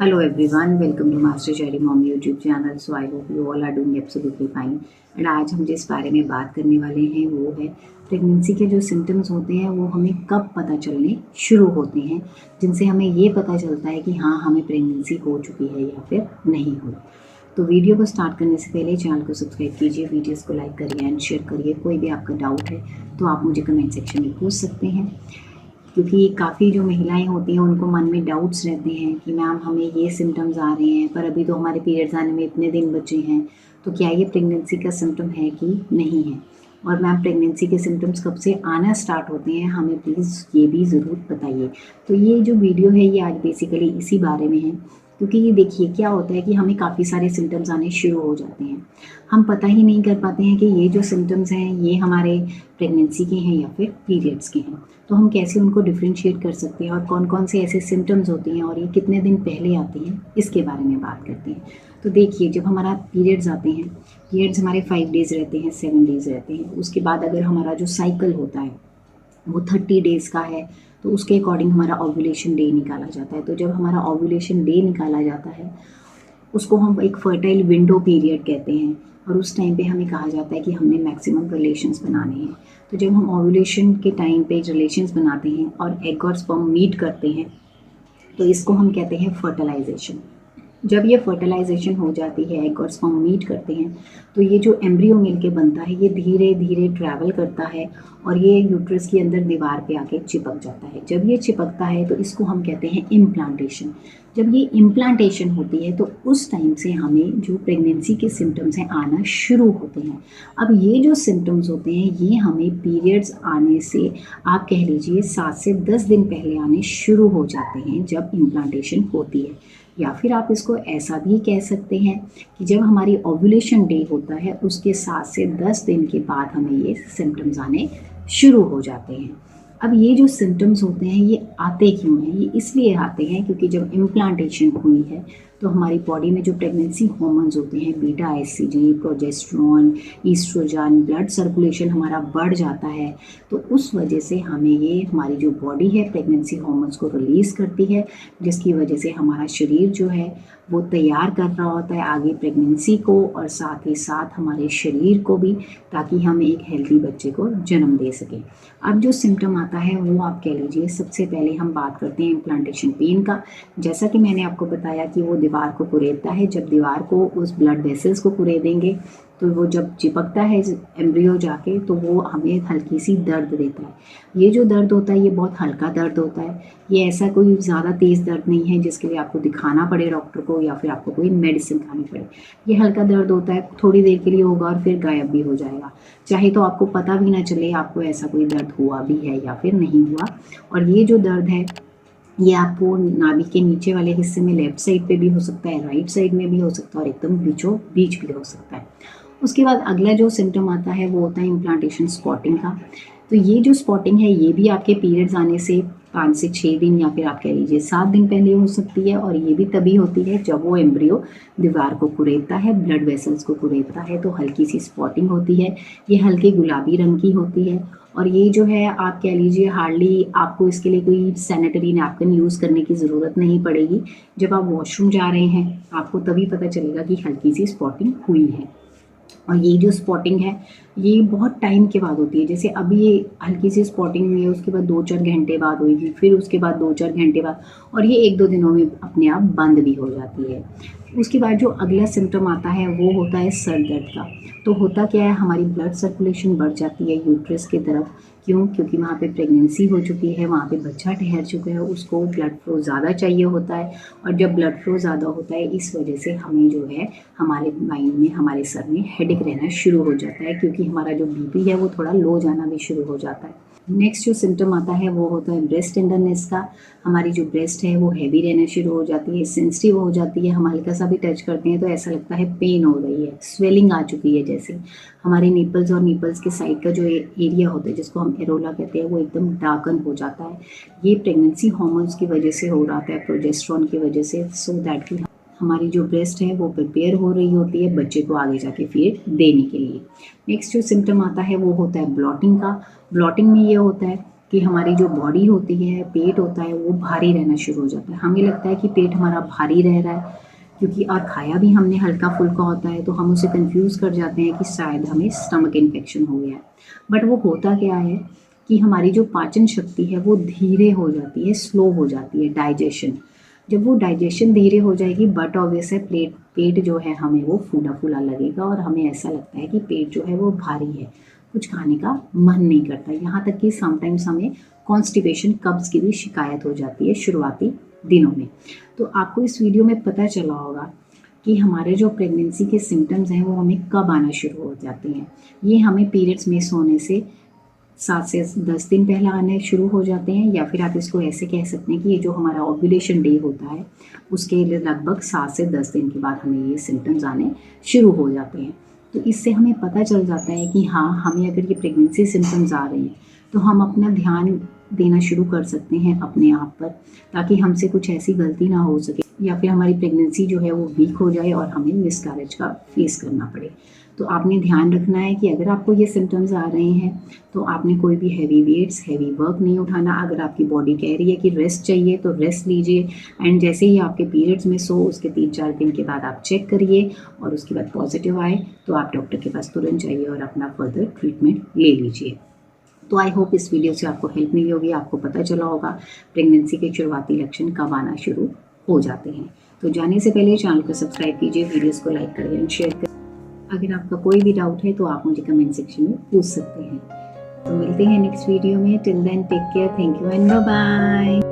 Hello everyone, welcome to Master Cherry Mom YouTube channel. So I hope you all are doing absolutely fine. And आज हम जिस बारे में बात करने वाले हैं वो है प्रेगनेंसी के जो सिम्टम्स होते हैं वो हमें कब पता चलने शुरू होते हैं, जिनसे हमें ये पता चलता है कि हाँ हमें प्रेगनेंसी हो चुकी है या फिर नहीं हुई। तो वीडियो को स्टार्ट करने से पहले चैनल को सब्सक्राइब कीजिए, वीडियोस को लाइक करिए एंड शेयर करिए। कोई भी आपका डाउट है तो आप मुझे कमेंट सेक्शन में पूछ सकते हैं, क्योंकि काफ़ी जो महिलाएं होती हैं उनको मन में डाउट्स रहते हैं कि मैम हमें ये सिम्टम्स आ रहे हैं पर अभी तो हमारे पीरियड्स आने में इतने दिन बचे हैं, तो क्या ये प्रेगनेंसी का सिम्टम है कि नहीं है। और मैम प्रेगनेंसी के सिम्टम्स कब से आना स्टार्ट होते हैं हमें प्लीज़ ये भी ज़रूर बताइए। तो ये जो वीडियो है ये आज बेसिकली इसी बारे में है, क्योंकि ये देखिए क्या होता है कि हमें काफ़ी सारे सिम्टम्स आने शुरू हो जाते हैं। हम पता ही नहीं कर पाते हैं कि ये जो सिम्टम्स हैं ये हमारे प्रेगनेंसी के हैं या फिर पीरियड्स के हैं। तो हम कैसे उनको डिफ्रेंशिएट कर सकते हैं और कौन कौन से ऐसे सिम्टम्स होते हैं और ये कितने दिन पहले आते हैं, इसके बारे में बात करते हैं। तो देखिए, जब हमारा पीरियड्स आते हैं, पीरियड्स हमारे 5 डेज़ रहते हैं, 7 डेज़ रहते हैं। उसके बाद अगर हमारा जो साइकिल होता है वो 30 डेज़ का है तो उसके अकॉर्डिंग हमारा ओव्यूलेशन डे निकाला जाता है। तो जब हमारा ओव्यूलेशन डे निकाला जाता है उसको हम एक फर्टाइल विंडो पीरियड कहते हैं, और उस टाइम पे हमें कहा जाता है कि हमने मैक्सिमम रिलेशंस बनाने हैं। तो जब हम ओव्यूलेशन के टाइम पे रिलेशंस बनाते हैं और एग और स्पर्म मीट करते हैं तो इसको हम कहते हैं फर्टिलाइजेशन। जब ये फर्टिलाइजेशन हो जाती है, एग और स्पर्म मीट करते हैं, तो ये जो एम्ब्रियो मिलके बनता है ये धीरे धीरे ट्रैवल करता है और ये यूट्रस के अंदर दीवार पे आके चिपक जाता है। जब ये चिपकता है तो इसको हम कहते हैं इम्प्लांटेशन। जब ये इम्प्लांटेशन होती है तो उस टाइम से हमें जो प्रेगनेंसी के सिम्टम्स हैं आना शुरू होते हैं। अब ये जो सिम्टम्स होते हैं ये हमें पीरियड्स आने से आप कह लीजिए 7 से 10 दिन पहले आने शुरू हो जाते हैं जब इम्प्लांटेशन होती है। या फिर आप इसको ऐसा भी कह सकते हैं कि जब हमारी ओव्यूलेशन डे होता है उसके 7 से 10 दिन के बाद हमें ये सिम्टम्स आने शुरू हो जाते हैं। अब ये जो सिम्टम्स होते हैं ये आते क्यों हैं? ये इसलिए आते हैं क्योंकि जब इम्प्लांटेशन हुई है तो हमारी बॉडी में जो प्रेगनेंसी हार्मोन्स होते हैं, बीटा एसिडी, प्रोजेस्टेरोन, ईस्ट्रोजन, ब्लड सर्कुलेशन हमारा बढ़ जाता है। तो उस वजह से हमें ये हमारी जो बॉडी है प्रेगनेंसी हार्मोन्स को रिलीज़ करती है, जिसकी वजह से हमारा शरीर जो है वो तैयार कर रहा होता है आगे प्रेगनेंसी को और साथ ही साथ हमारे शरीर को भी, ताकि हम एक हेल्दी बच्चे को जन्म दे सकें। अब जो सिम्टम आता है वो आप कह लीजिए, सबसे पहले हम बात करते हैं इम्प्लांटेशन पेन का। जैसा कि मैंने आपको बताया कि वो दीवार को कुरेदता है, जब दीवार को उस ब्लड वेसल्स को कुरेदेंगे तो वो जब चिपकता है एम्ब्रियो जाके तो वो हमें हल्की सी दर्द देता है। ये जो दर्द होता है ये बहुत हल्का दर्द होता है, ये ऐसा कोई ज़्यादा तेज़ दर्द नहीं है जिसके लिए आपको दिखाना पड़े डॉक्टर को या फिर आपको कोई मेडिसिन खानी पड़े। ये हल्का दर्द होता है, थोड़ी देर के लिए होगा और फिर गायब भी हो जाएगा। चाहे तो आपको पता भी ना चले आपको ऐसा कोई दर्द हुआ भी है या फिर नहीं हुआ। और ये जो दर्द है ये आपको नाभि के नीचे वाले हिस्से में लेफ्ट साइड पे भी हो सकता है, राइट साइड में भी हो सकता है और एकदम बीचों बीच भी हो सकता है। उसके बाद अगला जो सिम्टम आता है वो होता है इम्प्लांटेशन स्पॉटिंग का। तो ये जो स्पॉटिंग है ये भी आपके पीरियड्स आने से 5 से 6 दिन या फिर आप कह लीजिए 7 दिन पहले हो सकती है, और ये भी तभी होती है जब वो एम्ब्रियो दीवार को कुरेदता है, ब्लड वेसल्स को कुरेदता है तो हल्की सी स्पॉटिंग होती है। ये हल्के गुलाबी रंग की होती है और ये जो है आप कह लीजिए हार्डली आपको इसके लिए कोई सैनिटरी नैपकिन यूज़ करने की ज़रूरत नहीं पड़ेगी। जब आप वॉशरूम जा रहे हैं आपको तभी पता चलेगा कि हल्की सी स्पॉटिंग हुई है। और ये जो स्पॉटिंग है ये बहुत टाइम के बाद होती है, जैसे अभी ये हल्की सी स्पॉटिंग हुई है उसके बाद 2-4 घंटे बाद होगी, फिर उसके बाद 2-4 घंटे बाद, और ये 1-2 दिनों में अपने आप बंद भी हो जाती है। उसके बाद जो अगला सिम्टम आता है वो होता है सर दर्द का। तो होता क्या है, हमारी ब्लड सर्कुलेशन बढ़ जाती है यूट्रस की तरफ। क्यों? क्योंकि वहाँ पे प्रेगनेंसी हो चुकी है, वहाँ पे बच्चा ठहर चुका है, उसको ब्लड फ्लो ज़्यादा चाहिए होता है। और जब ब्लड फ्लो ज़्यादा होता है इस वजह से हमें जो है हमारे माइंड में, हमारे सर में हेडेक रहना शुरू हो जाता है, क्योंकि हमारा जो बीपी है वो थोड़ा लो जाना भी शुरू हो जाता है। नेक्स्ट जो सिम्टम आता है वो होता है ब्रेस्ट टेंडरनेस का। हमारी जो ब्रेस्ट है वो हैवी रहना शुरू हो जाती है, सेंसिटिव हो जाती है, हम हल्का सा भी टच करते हैं तो ऐसा लगता है पेन हो रही है, स्वेलिंग आ चुकी है। जैसे हमारे निपल्स और निपल्स के साइड का जो एरिया होता है जिसको हम एरोला कहते हैं वो एकदम डार्कन हो जाता है। ये प्रेगनेंसी हार्मोन्स की वजह से हो रहा है, प्रोजेस्टेरोन की वजह से, सो दैट कि हमारी जो ब्रेस्ट है वो प्रिपेयर हो रही होती है बच्चे को आगे जाके फीड देने के लिए। नेक्स्ट जो सिम्टम आता है वो होता है ब्लॉटिंग का। ब्लॉटिंग में ये होता है कि हमारी जो बॉडी होती है, पेट होता है, वो भारी रहना शुरू हो जाता है। हमें लगता है कि पेट हमारा भारी रह रहा है क्योंकि और खाया भी हमने हल्का फुल्का होता है, तो हम उसे कंफ्यूज कर जाते हैं कि शायद हमें स्टमक इन्फेक्शन हो गया है। बट वो होता क्या है कि हमारी जो पाचन शक्ति है वो धीरे हो जाती है, स्लो हो जाती है डाइजेशन। जब वो डाइजेशन धीरे हो जाएगी बट ऑब्वियस है पेट जो है हमें वो फूला फूला लगेगा और हमें ऐसा लगता है कि पेट जो है वो भारी है, कुछ खाने का मन नहीं करता। यहाँ तक कि समटाइम्स हमें कॉन्स्टिपेशन, कब्ज़ की भी शिकायत हो जाती है शुरुआती दिनों में। तो आपको इस वीडियो में पता चला होगा कि हमारे जो प्रेगनेंसी के सिम्टम्स हैं वो हमें कब आना शुरू हो जाते हैं। ये हमें पीरियड्स मिस होने से 7 से 10 दिन पहले आने शुरू हो जाते हैं, या फिर आप इसको ऐसे कह सकते हैं कि ये जो हमारा ओव्यूलेशन डे होता है उसके लगभग 7 से 10 दिन के बाद हमें ये सिम्टम्स आने शुरू हो जाते हैं। तो इससे हमें पता चल जाता है कि हाँ, हमें अगर ये प्रेगनेंसी सिम्टम्स आ रहे हैं तो हम अपना ध्यान देना शुरू कर सकते हैं अपने आप पर, ताकि हमसे कुछ ऐसी गलती ना हो सके या फिर हमारी प्रेगनेंसी जो है वो वीक हो जाए और हमें मिसकैरेज का फेस करना पड़े। तो आपने ध्यान रखना है कि अगर आपको ये सिम्टम्स आ रहे हैं तो आपने कोई भी हैवी वेट्स, हैवी वर्क नहीं उठाना। अगर आपकी बॉडी कह रही है कि रेस्ट चाहिए तो रेस्ट लीजिए, एंड जैसे ही आपके पीरियड्स मिस हो उसके 3-4 दिन के बाद आप चेक करिए और उसके बाद पॉजिटिव आए तो आप डॉक्टर के पास तुरंत जाइए और अपना फर्दर ट्रीटमेंट ले लीजिए। तो आई होप इस वीडियो से आपको हेल्प मिली होगी, आपको पता चला होगा प्रेगनेंसी के शुरुआती लक्षण कब आना शुरू हो जाते हैं। तो जाने से पहले चैनल को सब्सक्राइब कीजिए, वीडियोस को लाइक करिए एंड शेयर करिए। अगर आपका कोई भी डाउट है तो आप मुझे कमेंट सेक्शन में पूछ सकते हैं। तो मिलते हैं नेक्स्ट वीडियो में। Till then take care, thank you and bye bye.